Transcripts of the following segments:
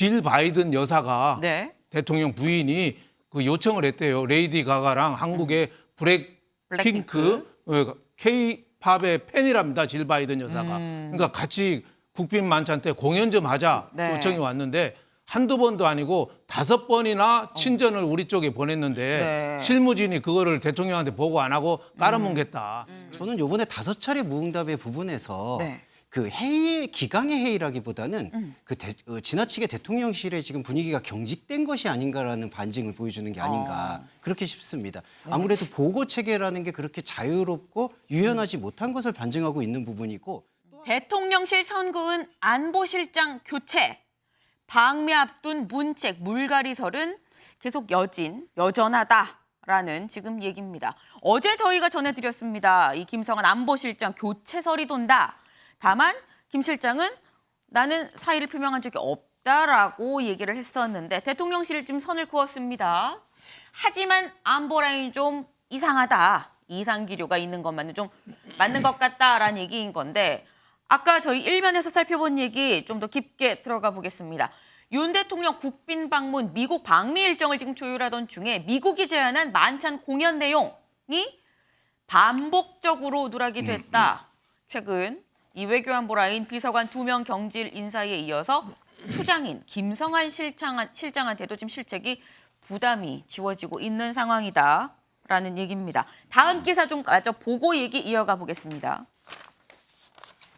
질 바이든 여사가 네. 대통령 부인이 그 요청을 했대요. 레이디 가가랑 한국의 블랙핑크 K-팝의 팬이랍니다. 질 바이든 여사가. 그러니까 같이 국빈 만찬 때 공연 좀 하자 네. 요청이 왔는데 한두 번도 아니고 5번이나 친전을 우리 쪽에 보냈는데 네. 실무진이 그거를 대통령한테 보고 안 하고 깔아뭉갰다. 저는 요번에 5차례 무응답의 부분에서 네. 그 회의 기강의 회의라기보다는 지나치게 대통령실의 지금 분위기가 경직된 것이 아닌가라는 반증을 보여주는 게 아닌가 그렇게 싶습니다. 아무래도 보고 체계라는 게 그렇게 자유롭고 유연하지 못한 것을 반증하고 있는 부분이고 대통령실 선거은 안보실장 교체, 방미 앞둔 문책 물갈이설은 계속 여전하다라는 지금 얘기입니다. 어제 저희가 전해드렸습니다. 이 김성한 안보실장 교체설이 돈다. 다만 김 실장은 나는 사의를 표명한 적이 없다라고 얘기를 했었는데 대통령실이 지금 선을 그었습니다. 하지만 안보 라인이 좀 이상하다. 이상 기류가 있는 것만은 좀 맞는 것 같다라는 얘기인 건데 아까 저희 일면에서 살펴본 얘기 좀 더 깊게 들어가 보겠습니다. 윤 대통령 국빈 방문 미국 방미 일정을 지금 조율하던 중에 미국이 제안한 만찬 공연 내용이 반복적으로 누락이 됐다. 최근 이 외교안보 라인 비서관 2명 경질 인사에 이어서 수장인 김성한 실장한테도 지금 실책이 부담이 지워지고 있는 상황이다라는 얘기입니다. 다음 기사 좀 보고 얘기 이어가 보겠습니다.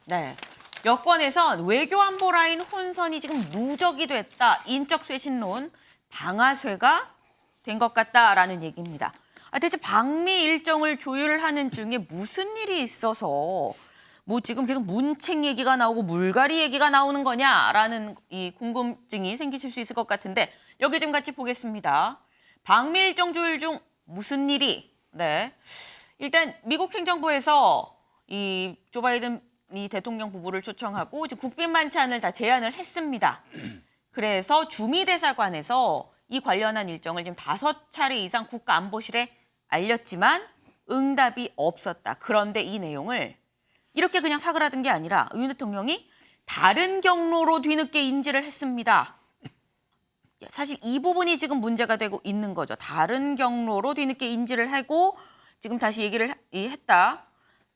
네, 여권에선 외교안보 라인 혼선이 지금 누적이 됐다. 인적 쇄신론 방아쇠가 된 것 같다라는 얘기입니다. 대체 방미 일정을 조율하는 중에 무슨 일이 있어서 뭐 지금 계속 문책 얘기가 나오고 물갈이 얘기가 나오는 거냐라는 이 궁금증이 생기실 수 있을 것 같은데 여기 좀 같이 보겠습니다. 방미 일정 조율 중 무슨 일이? 네, 일단 미국 행정부에서 이 조 바이든 이 대통령 부부를 초청하고 이제 국빈 만찬을 다 제안을 했습니다. 그래서 주미대사관에서 이 관련한 일정을 지금 5차례 이상 국가안보실에 알렸지만 응답이 없었다. 그런데 이 내용을 이렇게 그냥 사그라든 게 아니라 윤 대통령이 다른 경로로 뒤늦게 인지를 했습니다. 사실 이 부분이 지금 문제가 되고 있는 거죠. 다른 경로로 뒤늦게 인지를 하고 지금 다시 얘기를 했다.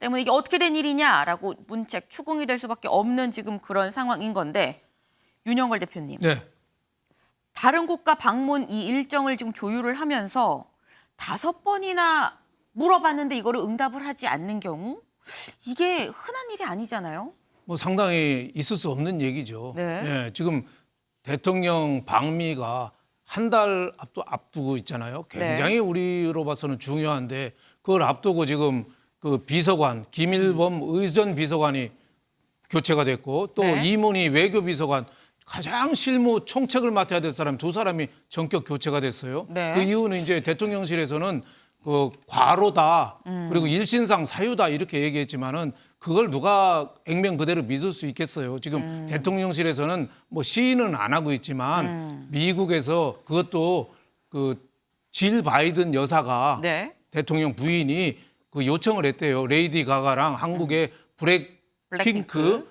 때문에 이게 어떻게 된 일이냐라고 문책 추궁이 될 수밖에 없는 지금 그런 상황인 건데 윤영걸 대표님. 네. 다른 국가 방문 이 일정을 지금 조율을 하면서 5번이나 물어봤는데 이거를 응답을 하지 않는 경우 이게 흔한 일이 아니잖아요. 뭐 상당히 있을 수 없는 얘기죠. 네. 예, 지금 대통령 방미가 한 달 앞두고 있잖아요. 굉장히 네. 우리로 봐서는 중요한데 그걸 앞두고 지금 그 비서관 김일범 의전 비서관이 교체가 됐고 또 네. 이문희 외교비서관 가장 실무 총책을 맡아야 될 사람 2사람이 전격 교체가 됐어요. 네. 그 이유는 이제 대통령실에서는 그 과로다 그리고 일신상 사유다 이렇게 얘기했지만은 그걸 누가 액면 그대로 믿을 수 있겠어요. 지금 대통령실에서는 뭐 시인은 안 하고 있지만 미국에서 그것도 그 질 바이든 여사가 네. 대통령 부인이 그 요청을 했대요. 레이디 가가랑 한국의 블랙핑크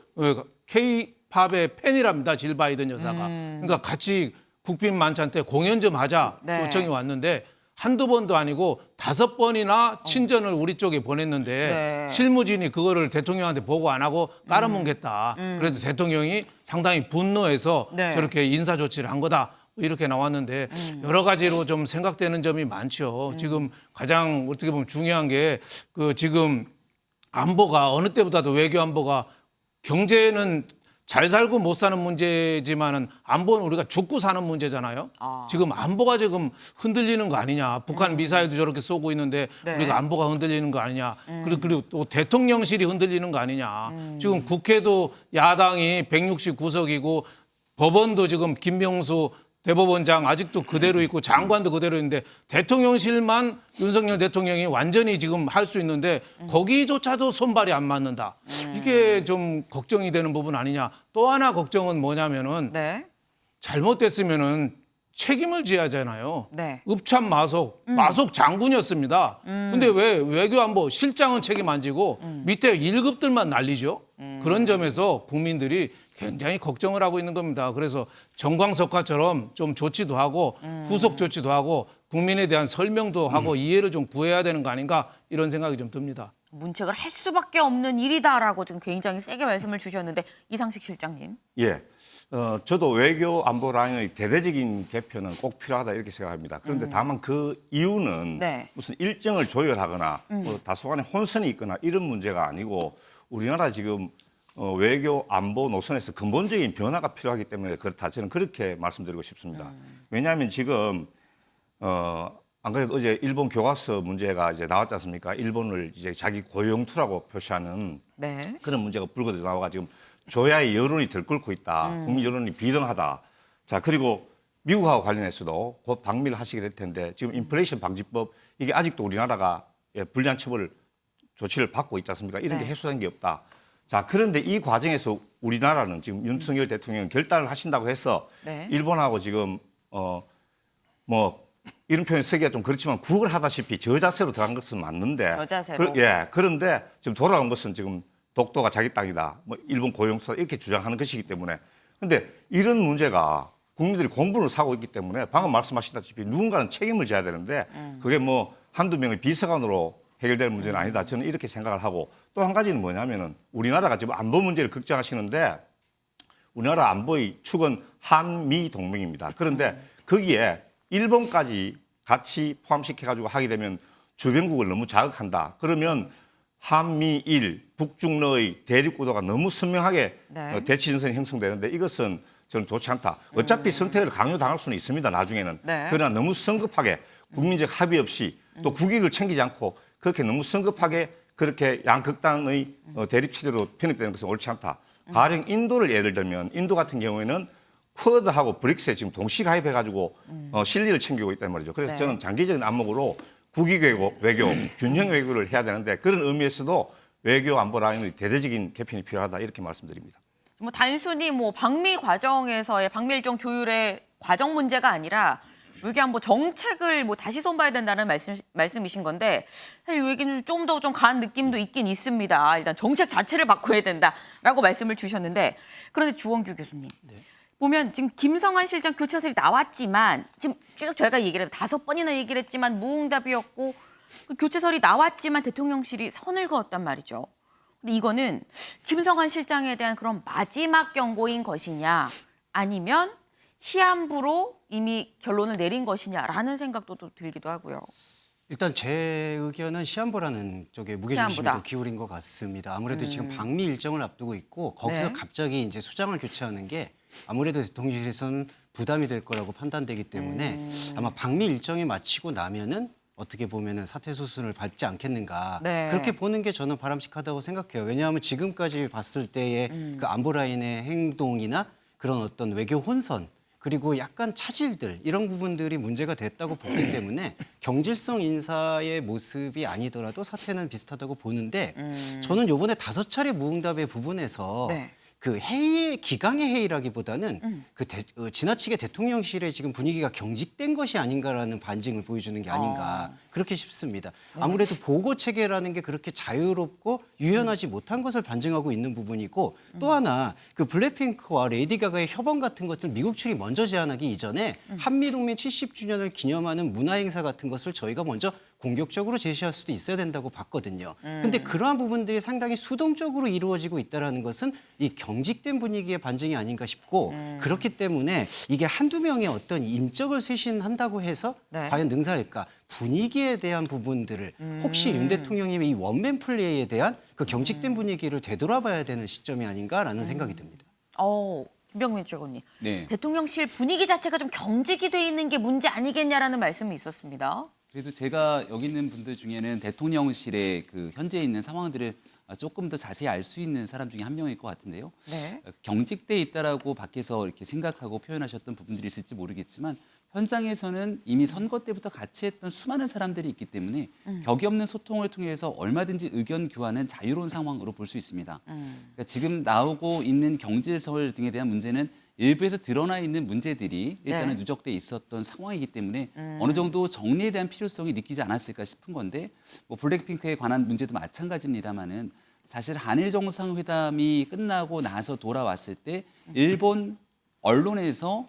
K-팝의 팬이랍니다. 질 바이든 여사가. 그러니까 같이 국빈 만찬 때 공연 좀 하자 네. 요청이 왔는데 한두 번도 아니고 5번이나 친전을 우리 쪽에 보냈는데 네. 실무진이 그거를 대통령한테 보고 안 하고 깔아뭉갰다. 그래서 대통령이 상당히 분노해서 네. 저렇게 인사 조치를 한 거다. 이렇게 나왔는데 여러 가지로 좀 생각되는 점이 많죠. 지금 가장 어떻게 보면 중요한 게 그 지금 안보가 어느 때보다도 외교 안보가 경제는 잘 살고 못 사는 문제지만은 안보는 우리가 죽고 사는 문제잖아요. 지금 안보가 지금 흔들리는 거 아니냐. 북한 미사일도 저렇게 쏘고 있는데 네. 우리가 안보가 흔들리는 거 아니냐. 그리고 또 대통령실이 흔들리는 거 아니냐. 지금 국회도 야당이 169석이고 법원도 지금 김명수 대법원장 아직도 그대로 있고 장관도 그대로 있는데 대통령실만 윤석열 대통령이 완전히 지금 할 수 있는데 거기조차도 손발이 안 맞는다. 이게 좀 걱정이 되는 부분 아니냐. 또 하나 걱정은 뭐냐면은 네. 잘못됐으면은 책임을 져야 하잖아요. 네. 읍참 마속 장군이었습니다. 근데 왜 외교안보 실장은 책임 안 지고 밑에 1급들만 날리죠? 그런 점에서 국민들이 굉장히 걱정을 하고 있는 겁니다. 그래서 정광석화처럼 좀 조치도 하고 후속 조치도 하고 국민에 대한 설명도 하고 이해를 좀 구해야 되는 거 아닌가 이런 생각이 좀 듭니다. 문책을 할 수밖에 없는 일이다라고 지금 굉장히 세게 말씀을 주셨는데 이상식 실장님. 예. 저도 외교 안보 라인의 대대적인 개편은 꼭 필요하다 이렇게 생각합니다. 그런데 다만 그 이유는 네. 무슨 일정을 조율하거나 뭐 다소간의 혼선이 있거나 이런 문제가 아니고 우리나라 지금 외교 안보 노선에서 근본적인 변화가 필요하기 때문에 그렇다. 저는 그렇게 말씀드리고 싶습니다. 왜냐하면 지금 안 그래도 어제 일본 교과서 문제가 이제 나왔지 않습니까? 일본을 이제 자기 고용투라고 표시하는 네. 그런 문제가 불거져 나와가 지금 조야의 여론이 들끓고 있다. 국민 여론이 비등하다. 자, 그리고 미국하고 관련해서도 곧 방미를 하시게 될 텐데 지금 인플레이션 방지법 이게 아직도 우리나라가 불리한 처벌 조치를 받고 있지 않습니까? 이런 게 네. 해소된 게 없다. 자, 그런데 이 과정에서 우리나라는 지금 윤석열 대통령은 결단을 하신다고 해서 네. 일본하고 지금 뭐 이런 표현 쓰기가 좀 그렇지만 구걸 하다시피 저자세로 들어간 것은 맞는데 저자세로. 그런데 지금 돌아온 것은 지금 독도가 자기 땅이다. 뭐 일본 고용사 이렇게 주장하는 것이기 때문에 근데 이런 문제가 국민들이 공분을 사고 있기 때문에 방금 말씀하시다시피 누군가는 책임을 져야 되는데 그게 뭐 한두 명의 비서관으로 해결될 문제는 아니다. 저는 이렇게 생각을 하고 또 한 가지는 뭐냐면은 우리나라가 지금 안보 문제를 걱정하시는데 우리나라 안보의 축은 한미 동맹입니다. 그런데 거기에 일본까지 같이 포함시켜가지고 하게 되면 주변국을 너무 자극한다. 그러면 한미일, 북중러의 대립구도가 너무 선명하게 네. 대치전선이 형성되는데 이것은 저는 좋지 않다. 어차피 선택을 강요당할 수는 있습니다. 나중에는. 네. 그러나 너무 성급하게 국민적 합의 없이 또 국익을 챙기지 않고 그렇게 너무 성급하게 그렇게 양극단의 대립체제로 편입되는 것은 옳지 않다. 가령 인도를 예를 들면 인도 같은 경우에는 쿼드하고 브릭스에 지금 동시 가입해가지고 실리를 챙기고 있단 말이죠. 그래서 네. 저는 장기적인 안목으로 국익 외교, 균형 외교를 해야 되는데 그런 의미에서도 외교 안보 라인의 대대적인 개편이 필요하다 이렇게 말씀드립니다. 뭐 단순히 뭐 방미 과정에서의 방미 일정 조율의 과정 문제가 아니라 외교안보 정책을 뭐 다시 손봐야 된다는 말씀이신 건데 사실 이 얘기는 좀 더 좀 간 느낌도 있긴 있습니다. 일단 정책 자체를 바꿔야 된다라고 말씀을 주셨는데 그런데 주원규 교수님 보면 지금 김성한 실장 교체설이 나왔지만 지금 쭉 저희가 얘기를 5번이나 얘기를 했지만 무응답이었고 그 교체설이 나왔지만 대통령실이 선을 그었단 말이죠. 근데 이거는 김성한 실장에 대한 그런 마지막 경고인 것이냐 아니면 시한부로 이미 결론을 내린 것이냐라는 생각도 또 들기도 하고요. 일단 제 의견은 시한부라는 쪽에 무게중심이 시한부다. 더 기울인 것 같습니다. 아무래도 지금 방미 일정을 앞두고 있고 거기서 네. 갑자기 이제 수장을 교체하는 게 아무래도 대통령실에서는 부담이 될 거라고 판단되기 때문에 아마 방미 일정이 마치고 나면은 어떻게 보면은 사퇴 수순을 밟지 않겠는가 네. 그렇게 보는 게 저는 바람직하다고 생각해요. 왜냐하면 지금까지 봤을 때의 그 안보 라인의 행동이나 그런 어떤 외교 혼선 그리고 약간 차질들 이런 부분들이 문제가 됐다고 보기 때문에 경질성 인사의 모습이 아니더라도 사태는 비슷하다고 보는데 저는 이번에 5차례 무응답의 부분에서 네. 그 회의 기강의 회의라기보다는 지나치게 대통령실의 지금 분위기가 경직된 것이 아닌가라는 반증을 보여주는 게 아닌가 그렇게 싶습니다. 아무래도 보고 체계라는 게 그렇게 자유롭고 유연하지 못한 것을 반증하고 있는 부분이고 또 하나 그 블랙핑크와 레이디 가가의 협언 같은 것을 미국 측이 먼저 제안하기 이전에 한미동맹 70주년을 기념하는 문화행사 같은 것을 저희가 먼저 공격적으로 제시할 수도 있어야 된다고 봤거든요. 근데 그러한 부분들이 상당히 수동적으로 이루어지고 있다는 것은 이 경직된 분위기의 반증이 아닌가 싶고 그렇기 때문에 이게 한두 명의 어떤 인적을 쇄신한다고 해서 네. 과연 능사일까? 분위기에 대한 부분들을 혹시 윤 대통령님의 이 원맨 플레이에 대한 그 경직된 분위기를 되돌아봐야 되는 시점이 아닌가라는 생각이 듭니다. 김병민 최고님. 네. 대통령실 분위기 자체가 좀 경직이 돼 있는 게 문제 아니겠냐라는 말씀이 있었습니다. 그래도 제가 여기 있는 분들 중에는 대통령실에 그 현재 있는 상황들을 조금 더 자세히 알 수 있는 사람 중에 한 명일 것 같은데요. 네. 경직돼 있다라고 밖에서 이렇게 생각하고 표현하셨던 부분들이 있을지 모르겠지만 현장에서는 이미 선거 때부터 같이 했던 수많은 사람들이 있기 때문에 격이 없는 소통을 통해서 얼마든지 의견 교환은 자유로운 상황으로 볼 수 있습니다. 그러니까 지금 나오고 있는 경질설 등에 대한 문제는 일부에서 드러나 있는 문제들이 일단은 네. 누적돼 있었던 상황이기 때문에 어느 정도 정리에 대한 필요성이 느끼지 않았을까 싶은 건데 뭐 블랙핑크에 관한 문제도 마찬가지입니다만은 사실 한일 정상회담이 끝나고 나서 돌아왔을 때 일본 언론에서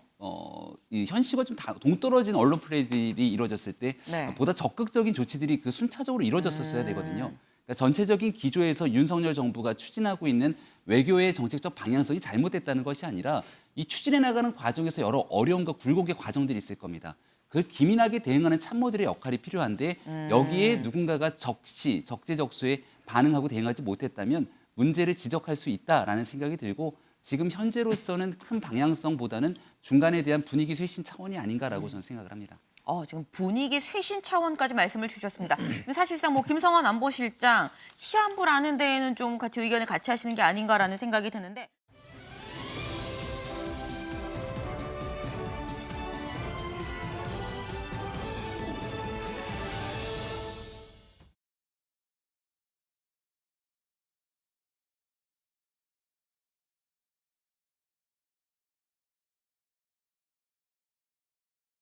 이 현실과 좀 동떨어진 언론 플레이들이 이루어졌을 때 네. 보다 적극적인 조치들이 그 순차적으로 이루어졌었어야 되거든요. 그러니까 전체적인 기조에서 윤석열 정부가 추진하고 있는 외교의 정책적 방향성이 잘못됐다는 것이 아니라 이 추진해 나가는 과정에서 여러 어려움과 굴곡의 과정들이 있을 겁니다. 그걸 기민하게 대응하는 참모들의 역할이 필요한데 여기에 누군가가 적재적소에 반응하고 대응하지 못했다면 문제를 지적할 수 있다라는 생각이 들고 지금 현재로서는 큰 방향성보다는 중간에 대한 분위기 쇄신 차원이 아닌가라고 저는 생각을 합니다. 지금 분위기 쇄신 차원까지 말씀을 주셨습니다. 사실상 뭐 김성환 안보실장 시한부를 아는 데에는 좀 같이 의견을 같이 하시는 게 아닌가라는 생각이 드는데